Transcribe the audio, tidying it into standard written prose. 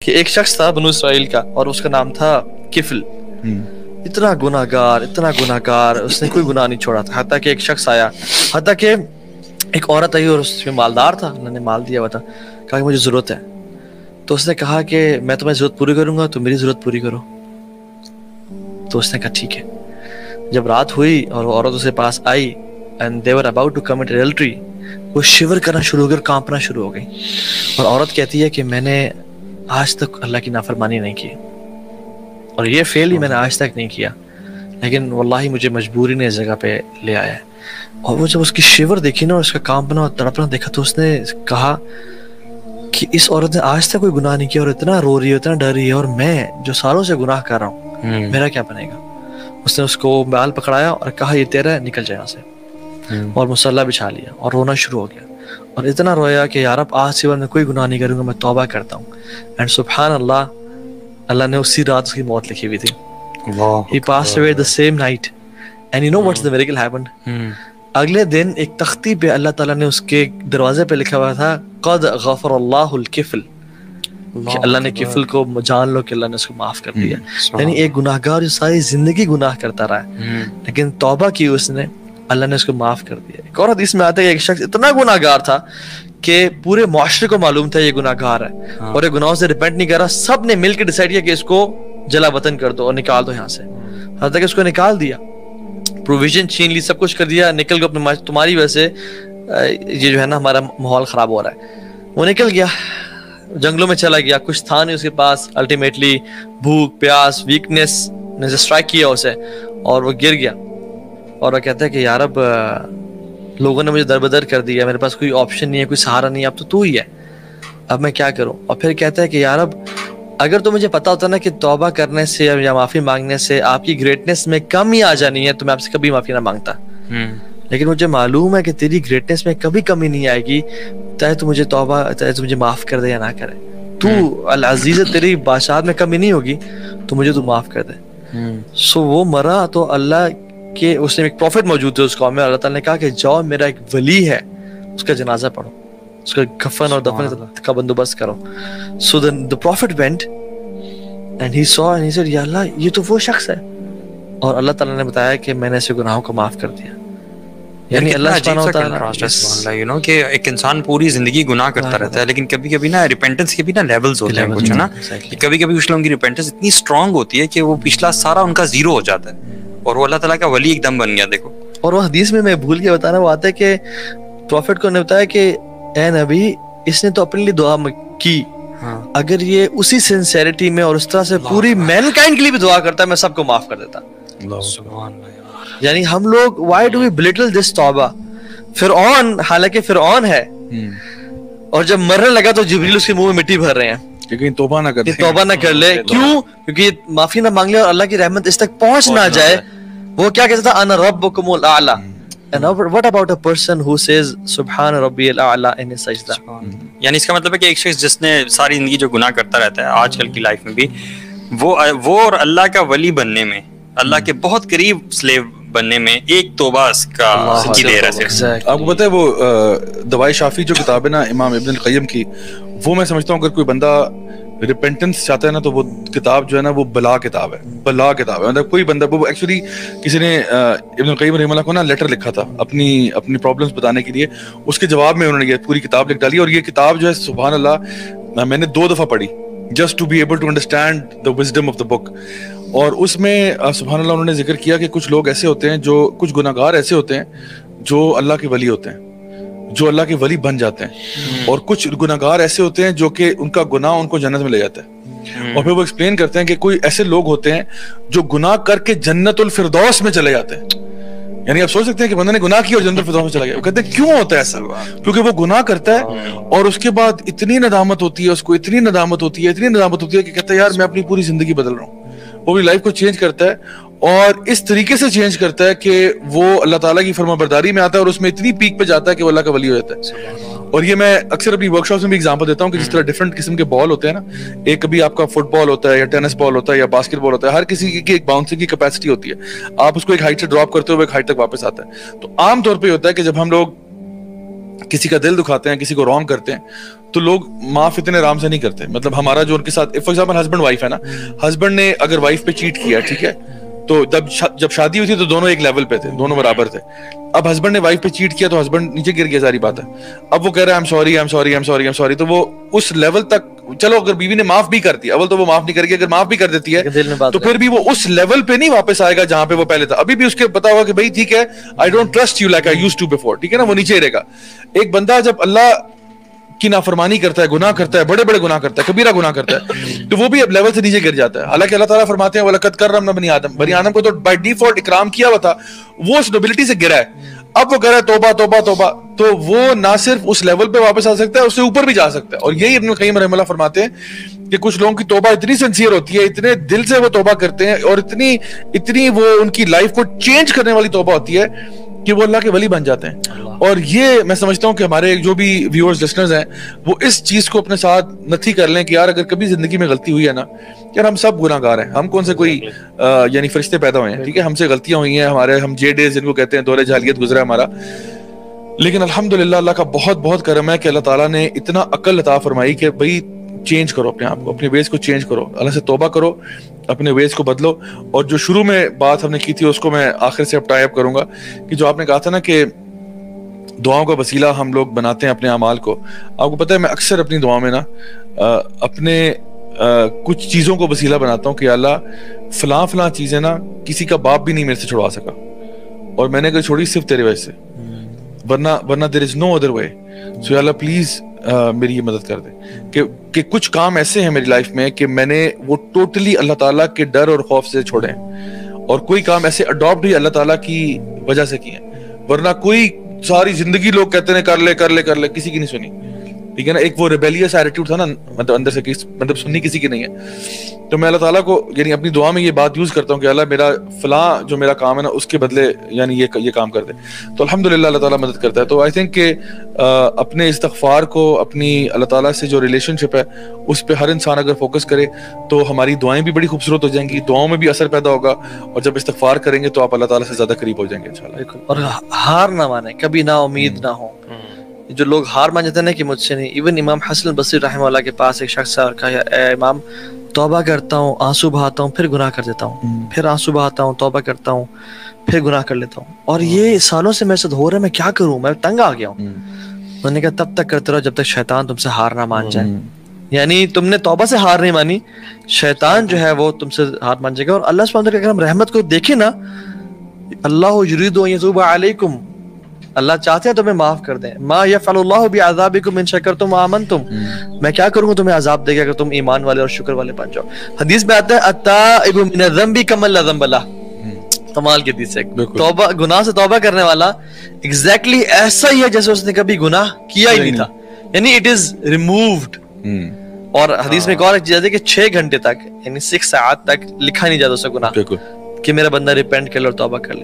کہ ایک شخص تھا بنو اسرائیل کا اور اس کا نام تھا کفل. اتنا گناہ گار, اس نے کوئی گناہ نہیں چھوڑا تھا. حتیٰ کہ ایک شخص آیا, حتیٰ کہ ایک عورت آئی اور اس میں مالدار تھا, انہوں نے مال دیا ہوا تھا, کہا کہ مجھے ضرورت ہے. تو اس نے کہا کہ میں تمہیں ضرورت پوری کروں گا, تم میری ضرورت پوری کرو. تو اس نے کہا ٹھیک ہے. جب رات ہوئی اور وہ عورت اس کے پاس آئی and they were about to commit adultery, وہ شیور کرنا شروع ہو گئی اور کانپنا شروع ہو گئی. اور عورت کہتی ہے کہ میں نے آج تک اللہ کی نافرمانی نہیں کی, اور یہ فعل ہی میں نے آج تک نہیں کیا, لیکن واللہ مجھے مجبوری نے اس جگہ پہ لے آیا ہے. اور وہ جب اس کی شیور دیکھی نا اور اس کا کانپنا اور تڑپنا دیکھا تو اس نے کہا کہ اس عورت نے آج تک کوئی گناہ نہیں کیا اور اتنا رو رہی ہے, اتنا ڈر رہی ہے, اور میں جو سالوں سے گناہ کر رہا ہوں میرا کیا بنے گا. اس نے اس کو بال پکڑایا اور کہا یہ تیرا ہے, نکل جائے یہاں سے, اور مصلی بچھا لیا اور رونا شروع ہو گیا. اور اتنا رویا کہ یا رب آج سے بعد میں کوئی گناہ نہیں کروں گا, میں توبہ کرتا ہوں. اینڈ سبحان اللہ, اللہ نے اسی رات اس کی موت لکھی ہوئی تھی. He passed away the same night. And you know what's the miracle happened? اگلے دن ایک تختی پہ اللہ تعالیٰ نے اس کے دروازے پہ لکھا ہوا تھا قد غفر اللہ الکفل, کہ اللہ نے کفل کو جان لو کہ اللہ نے اس کو معاف کر دیا. یعنی ایک گناہ گار جو ساری زندگی گناہ کرتا رہا ہے, لیکن توبہ کی اس نے, اللہ نے اس کو معاف کر دیا. ایک اور حدیث میں آتا ہے کہ ایک شخص اتنا گناہ گار تھا کہ پورے معاشرے کو معلوم تھا یہ گناہ گار ہے اور یہ گناہوں سے ریپینٹ نہیں کر رہا. سب نے مل کے ڈیسائیڈ کیا کہ اس کو جلا وطن کر دو اور نکال دو یہاں سے. حتیٰ کہ اس کو نکال دیا, پروویژن چھین لی, سب کچھ کر دیا, نکل گیا اپنے, تمہاری وجہ سے یہ جو ہے نا ہمارا ماحول خراب ہو رہا ہے. وہ نکل گیا, جنگلوں میں چلا گیا, کچھ تھا نہیں اس کے پاس. الٹیمیٹلی بھوک پیاس ویکنیس نے اسٹرائک کیا اسے اور وہ گر گیا. اور وہ کہتا ہے کہ یا رب لوگوں نے مجھے دربدر کر دیا, میرے پاس کوئی آپشن نہیں ہے, کوئی سہارا نہیں ہے, اب تو ہی ہے, اب میں کیا کروں. اور پھر کہتا ہے کہ یا رب اگر تو مجھے پتا ہوتا نا کہ توبہ کرنے سے یا معافی مانگنے سے آپ کی گریٹنس میں کمی آ جانی ہے تو میں آپ سے کبھی معافی نہ مانگتا. لیکن مجھے معلوم ہے کہ تیری گریٹنس میں کبھی کمی نہیں آئے گی, چاہے تو مجھے توبہ, چاہے تو مجھے معاف کر دے یا نہ کرے. تو العزیز, تیری بادشاہت میں کمی نہیں ہوگی, تو مجھے تو معاف کر دے. سو وہ مرا تو اللہ کے, اس میں ایک پروفٹ موجود تھے اس قوم میں, اللہ تعالیٰ نے کہا کہ جاؤ میرا ایک ولی ہے, اس کا جنازہ پڑھو, اس کا کفن اور دفن کا بندوبست کرو. So the prophet went and he saw and he said, یا اللہ یہ تو وہ شخص ہے. اور اللہ تعالیٰ نے بتایا کہ میں نے اسے گناہوں کو معاف کر دیا. یعنی اللہ سبحانہ وتعالیٰ یو نو کہ ایک انسان پوری زندگی گناہ کرتا رہتا ہے, لیکن کبھی کبھی نا ریپینٹنس کے بھی نا لیولز ہوتے ہیں کچھ نا, کبھی کبھی کچھ لوگوں کی ریپینٹنس اتنی اسٹرانگ ہوتی ہے کہ وہ پچھلا سارا ان کا زیرو ہو جاتا ہے اور وہ اللہ تعالیٰ کا ولی ایک دم بن گیا. دیکھو, اور وہ حدیث میں بھول کے بتانا, وہ آتا ہے کہ پروفٹ کو نے بتایا کہ اے نبی, اس نے تو اپنے لیے دعا کی, اگر یہ اسی سنسیریٹی میں اور اس طرح سے پوری مین کائنڈ کے لیے بھی دعا کرتا ہے میں سب کو معاف کر دیتا. یعنی ہم لوگ why do we belittle this توبہ. فرعون, حالانکہ فرعون ہے, اور جب مرنے لگا تو جبریل اس کے منہ میں مٹی بھر رہے ہیں کہ توبہ نہ کر لے. کیوں؟ کیونکہ معافی نہ مانگ لے اور اللہ کی رحمت اس تک پہنچ نہ جائے. وہ کیا کہتا تھا, انا ربکم الاعلی. And what about a person who says سبحان ربی الاعلی in his سجدہ. یعنی اس کا مطلب ہے کہ ایک شخص جس نے ساری زندگی جو گناہ کرتا رہتا ہے آج کل کی لائف میں بھی, وہ اور اللہ کا ولی بننے میں, اللہ کے بہت قریب سلیو بننے میں ایک توبہ اس کا کی دیر ہے. آپ کو پتہ ہے وہ دوائے شافی جو کتاب ہے نا امام ابن القیم کی, وہ میں سمجھتا ہوں اگر کوئی بندہ ریپینٹنس چاہتا ہے نا تو وہ کتاب جو ہے نا وہ بلا کتاب ہے. مطلب کوئی بندہ, وہ ایکچولی کسی نے ابن القیم رحمہ اللہ کو نا لیٹر لکھا تھا اپنی پرابلمس بتانے کے لیے, اس کے جواب میں انہوں نے یہ پوری کتاب لکھ ڈالی. اور یہ کتاب جو ہے سبحان اللہ میں نے 2 دفعہ پڑھی just to be able to understand the wisdom of the book. اور اس میں سبحان اللہ انہوں نے ذکر کیا کہ کچھ لوگ ایسے ہوتے ہیں, جو کچھ گناہ گار ایسے ہوتے ہیں جو اللہ کے ولی ہوتے ہیں, جو اللہ کے ولی بن جاتے ہیں, اور کچھ گناہ گار ایسے ہوتے ہیں جو کہ ان کا گناہ ان کو جنت میں لے جاتا ہے. اور پھر وہ ایکسپلین کرتے ہیں کہ کوئی ایسے لوگ ہوتے ہیں جو گناہ کر کے جنت الفردوس میں چلے جاتے ہیں. یعنی آپ سوچ سکتے ہیں کہ بندہ نے گناہ کیا اور جنت الفردوس میں چلا گیا. وہ کہتے ہیں کیوں ہوتا ہے ایسا؟ کیونکہ وہ گناہ کرتا ہے اور اس کے بعد اتنی ندامت ہوتی ہے, اس کو اتنی ندامت ہوتی ہے کہ کہتا ہے یار میں اپنی پوری زندگی بدل رہا ہوں. وہ بھی لائف کو چینج کرتا ہے اور اس طریقے سے چینج کرتا ہے کہ وہ اللہ تعالیٰ کی فرما برداری میں آتا ہے اور اس میں اتنی پیک پہ جاتا ہے کہ وہ اللہ کا ولی ہو جاتا ہے. اور یہ میں اکثر اپنی ورک شاپس میں بھی ایگزامپل دیتا ہوں کہ جس طرح ڈفرنٹ قسم کے بال ہوتے ہیں نا, ایک کبھی آپ کا فٹ بال ہوتا ہے یا ٹینس بال ہوتا ہے یا باسکٹ بال ہوتا ہے, ہر کسی کی ایک باؤنسنگ کی کیپیسٹی ہوتی ہے. آپ اس کو ایک ہائٹ سے ڈراپ کرتے ہو ایک ہائٹ تک واپس آتا ہے. تو عام طور پہ ہوتا ہے کہ جب ہم لوگ کسی کا دل دکھاتے ہیں, کسی کو رانگ کرتے ہیں, تو لوگ معاف اتنے آرام سے نہیں کرتے. مطلب ہمارا جو ان کے ساتھ فار ایگزامپل ہسبینڈ وائف ہے نا, ہسبینڈ نے اگر وائف پہ چیٹ کیا, ٹھیک ہے, تو جب شادی ہوئی تھی تو دونوں ایک لیول پہ تھے, دونوں برابر تھے. اب ہسبینڈ نے وائف پہ چیٹ کیا تو ہسبینڈ نیچے گر گیا, ساری بات ہے. اب وہ کہہ رہا ہے آئی ایم سوری, تو وہ اس لیول تک, چلو اگر بیوی نے معاف بھی کر دیا, اول تو وہ معاف نہیں کرے گی, اگر معاف بھی کر دیتی ہے تو پھر بھی وہ اس لیول پہ نہیں واپس آئے گا جہاں پہ وہ پہلے تھا. ابھی بھی اس کے پتا ہوگا کہ بھائی ٹھیک ہے, I don't trust you like I used to before, ٹھیک ہے نا, وہ نیچے رہے گا. ایک بندہ جب اللہ کی نافرمانی کرتا ہے, گناہ کرتا ہے, بڑے بڑے گناہ کرتا ہے, کبیرہ گناہ کرتا ہے, تو وہ بھی اب لیول سے نیچے گر جاتا ہے. حالانکہ اللہ تعالیٰ فرماتے ہیں وَلَقَدْ كَرَّمْنَا بَنِي آدم, بنی آدم کو تو بائی ڈیفالٹ اکرام کیا ہوا تھا, وہ اس نوبلٹی سے گرا ہے. اب وہ کہہ رہا ہے توبہ توبہ توبہ, تو وہ نہ صرف اس لیول پہ واپس آ سکتا ہے, اس سے اوپر بھی جا سکتا ہے. اور یہی ابن القیم رحمہ اللہ فرماتے ہیں کہ کچھ لوگوں کی توبہ اتنی سنسیئر ہوتی ہے, اتنے دل سے وہ توبہ کرتے ہیں, اور اتنی وہ ان کی لائف کو چینج کرنے والی توبہ ہوتی ہے کہ وہ اللہ کے ولی بن جاتے ہیں. اور یہ میں سمجھتا ہوں کہ ہمارے جو بھی ویورز لسنرز ہیں وہ اس چیز کو اپنے ساتھ نتھی کر لیں کہ یار اگر کبھی زندگی میں غلطی ہوئی ہے نا, یار ہم سب گناہ گار ہیں, ہم کون سے کوئی یعنی فرشتے پیدا ہوئے ہیں, ٹھیک ہے, ہم سے غلطیاں ہوئی ہیں, ہم جے ڈیز جن کو کہتے ہیں, دور جاہلیت گزرا ہمارا. لیکن الحمدللہ اللہ کا بہت بہت کرم ہے کہ اللہ تعالیٰ نے اتنا عقل عطا فرمائی کہ بھائی چینج کرو اپنے آپ کو, اپنے ویز کو چینج کرو, اللہ سے توبہ کرو, اپنے ویز کو بدلو. اور جو شروع میں بات ہم نے کی تھی اس کو میں آخر سے ٹائی اپ کروں گا کہ جو آپ نے کہا تھا نا کہ دعاؤں کا وسیلہ ہم لوگ بناتے ہیں اپنے اعمال کو. آپ کو پتہ ہے میں اکثر اپنی دعاؤں میں نا اپنے کچھ چیزوں کو وسیلہ بناتا ہوں کہ اللہ فلاں چیزیں نا کسی کا باپ بھی نہیں میرے سے چھڑوا سکا, اور میں نے اگر چھوڑی صرف تیرے وجہ سے, ورنہ there is no other way. So یا اللہ پلیز میری یہ مدد کر دے کہ کچھ کام ایسے ہیں میری لائف میں کہ میں نے وہ ٹوٹلی اللہ تعالیٰ کے ڈر اور خوف سے چھوڑے ہیں, اور کوئی کام ایسے اڈاپٹ ہی اللہ تعالیٰ کی وجہ سے کیے ہیں, ورنہ کوئی ساری زندگی لوگ کہتے ہیں کر لے, کسی کی نہیں سنی, ٹھیک ہے نا. ایک وہ ریبیلیس ایٹیٹیوڈ تھا نا, مطلب اندر سے مطلب سننی کسی کی نہیں ہے. تو میں اللہ تعالیٰ کو یعنی اپنی دعا میں یہ بات یوز کرتا ہوں کہ اللہ میرا فلاں جو میرا کام ہے نا اس کے بدلے یعنی یہ کام کر دے, تو الحمدللہ اللہ تعالیٰ مدد کرتا ہے. تو آئی تھنک کہ اپنے استغفار کو, اپنی اللہ تعالیٰ سے جو ریلیشن شپ ہے اس پہ ہر انسان اگر فوکس کرے تو ہماری دعائیں بھی بڑی خوبصورت ہو جائیں گی, دعاؤں میں بھی اثر پیدا ہوگا, اور جب استغفار کریں گے تو آپ اللہ تعالیٰ سے زیادہ قریب ہو جائیں گے انشاءاللہ. اور ہار نہ مانیں, کبھی نا امید نہ ہو. جو لوگ ہار مان جاتے ہیں نا کہ مجھ سے نہیں, ایون امام حسن البصری رحمہ اللہ کے پاس ایک شخص ہے اور کہا اے امام توبہ کرتا ہوں, آنسو بہاتا ہوں, پھر گناہ کر دیتا ہوں, پھر آنسو بہاتا ہوں, توبہ کرتا ہوں, پھر گناہ کر لیتا ہوں, اور یہ سالوں سے میرے ساتھ ہو رہا ہے, میں کیا کروں, میں تنگ آ گیا ہوں. میں نے کہا تب تک کرتے رہو جب تک شیطان تم سے ہار نہ مان جائے. یعنی تم نے توبہ سے ہار نہیں مانی, شیطان جو ہے وہ تم سے ہار مان جائے گا. اور اللہ سبحانہ وتعالیٰ کی اگر ہم رحمت کو دیکھیں نا, اللہ یرید ان یتوب علیکم, اللہ چاہتے ہیں تمہیں معاف کر دیں. ما یفعل اللہ بعذابکم ان شکرتم وآمنتم, میں کیا کروں گا تمہیں عذاب دے گا اگر تم ایمان والے اور شکر والے بن جاؤ. حدیث میں آتا ہے التائب من الذنب کمن لا ذنب لہ, کمال کی حدیث ہے. توبہ, گناہ سے توبہ کرنے والا ایگزیکٹلی ایسا ہی ہے جیسے اس نے کبھی گناہ کیا ہی نہیں تھا, یعنی اٹ از ریمووڈ. اور حدیث میں ایک اور چیز ہے کہ 6 گھنٹے تک یعنی 6 ساعت تک لکھا نہیں جاتا اس کا گناہ کہ میرا بندہ ریپینٹ کر لے اور توبہ کر لے.